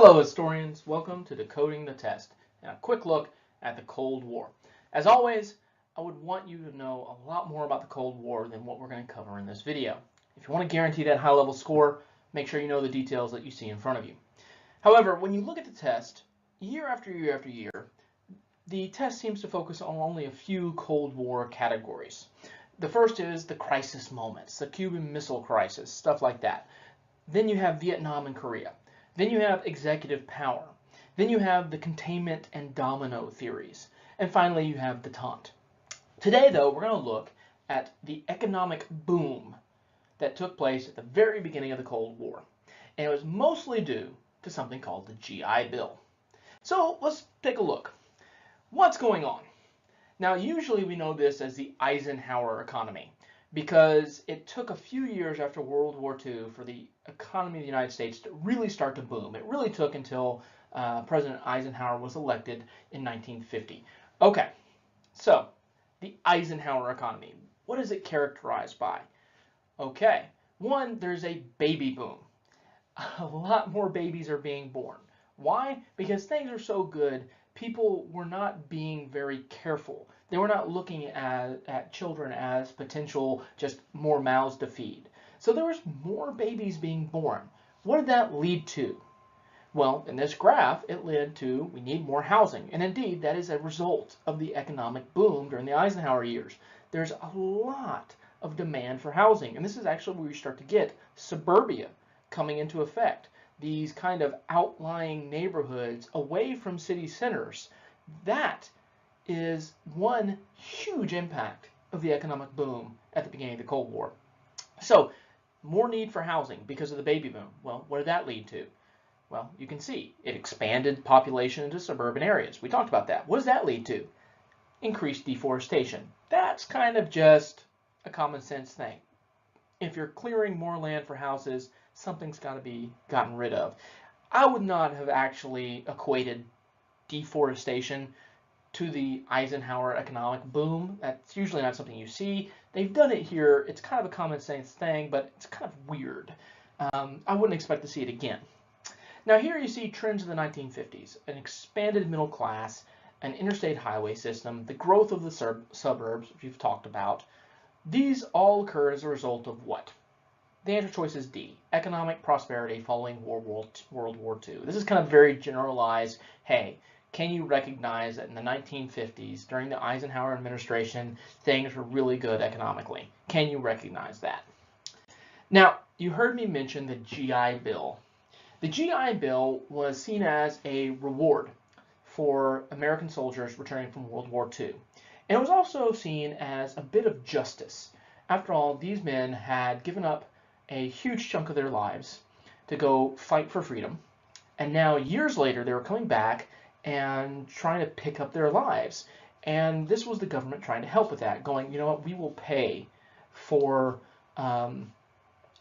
Hello historians, welcome to Decoding the Test and a quick look at the Cold War. As always, I would want you to know a lot more about the Cold War than what we're going to cover in this video. If you want to guarantee that high level score, make sure you know the details that you see in front of you. However, when you look at the test, year after year after year, the test seems to focus on only a few Cold War categories. The first is the crisis moments, the Cuban Missile Crisis, stuff like that. Then you have Vietnam and Korea. Then you have executive power. Then you have the containment and domino theories. And finally, you have detente. Today, though, we're going to look at the economic boom that took place at the very beginning of the Cold War. And it was mostly due to something called the GI Bill. So let's take a look. What's going on? Now, usually we know this as the Eisenhower Economy, because it took a few years after World War II for the economy of the United States to really start to boom. It really took until President Eisenhower was elected in 1950. Okay, so the Eisenhower economy, what is it characterized by? Okay, one, there's a baby boom. A lot more babies are being born. Why? Because things are so good, people were not being very careful. They were not looking at children as potential just more mouths to feed. So there was more babies being born. What did that lead to? Well, in this graph, it led to we need more housing. And indeed, that is a result of the economic boom during the Eisenhower years. There's a lot of demand for housing. And this is actually where we start to get suburbia coming into effect. These kind of outlying neighborhoods away from city centers. That is one huge impact of the economic boom at the beginning of the Cold War. So, more need for housing because of the baby boom. Well, what did that lead to? Well, you can see it expanded population into suburban areas. We talked about that. What does that lead to? Increased deforestation. That's kind of just a common sense thing. If you're clearing more land for houses, something's got to be gotten rid of. I would not have actually equated deforestation to the Eisenhower economic boom. That's usually not something you see. They've done it here. It's kind of a common sense thing, but it's kind of weird. I wouldn't expect to see it again. Now here you see trends in the 1950s, an expanded middle class, an interstate highway system, the growth of the suburbs, which you've talked about. These all occur as a result of what? The answer choice is D, economic prosperity following World War II. This is kind of very generalized. Hey, can you recognize that in the 1950s, during the Eisenhower administration, things were really good economically? Can you recognize that? Now, you heard me mention the GI Bill. The GI Bill was seen as a reward for American soldiers returning from World War II. And it was also seen as a bit of justice. After all, these men had given up a huge chunk of their lives to go fight for freedom. And now, years later, they were coming back and trying to pick up their lives. And this was the government trying to help with that, going, you know what, we will pay for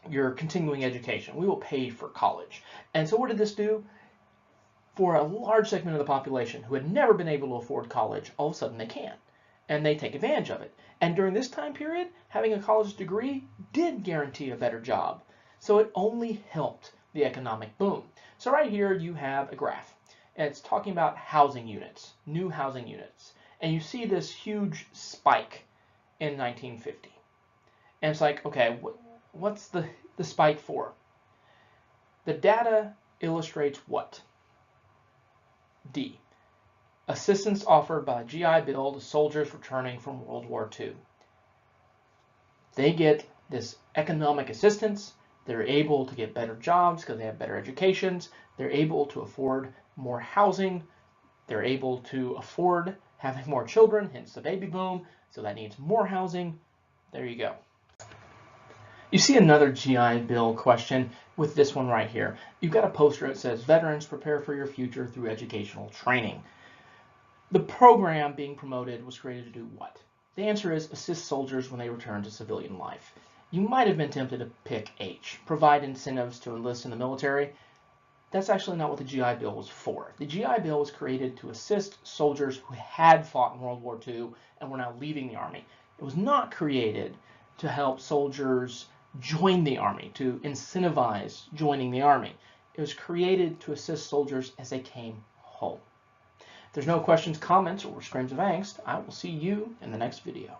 your continuing education. We will pay for college. And so what did this do? For a large segment of the population who had never been able to afford college, all of a sudden they can. And they take advantage of it. And during this time period, having a college degree did guarantee a better job. So it only helped the economic boom. So right here you have a graph. And it's talking about housing units, new housing units. And you see this huge spike in 1950. And it's like, okay, what's the spike for? The data illustrates what? D. Assistance offered by the GI Bill to soldiers returning from World War II. They get this economic assistance. They're able to get better jobs because they have better educations. They're able to afford more housing. They're able to afford having more children, hence the baby boom. So that needs more housing. There you go. You see another GI Bill question with this one right here. You've got a poster that says, veterans prepare for your future through educational training. The program being promoted was created to do what? The answer is assist soldiers when they return to civilian life. You might have been tempted to pick H, provide incentives to enlist in the military. That's actually not what the GI Bill was for. The GI Bill was created to assist soldiers who had fought in World War II and were now leaving the Army. It was not created to help soldiers join the Army, to incentivize joining the Army. It was created to assist soldiers as they came home. If there's no questions, comments, or screams of angst, I will see you in the next video.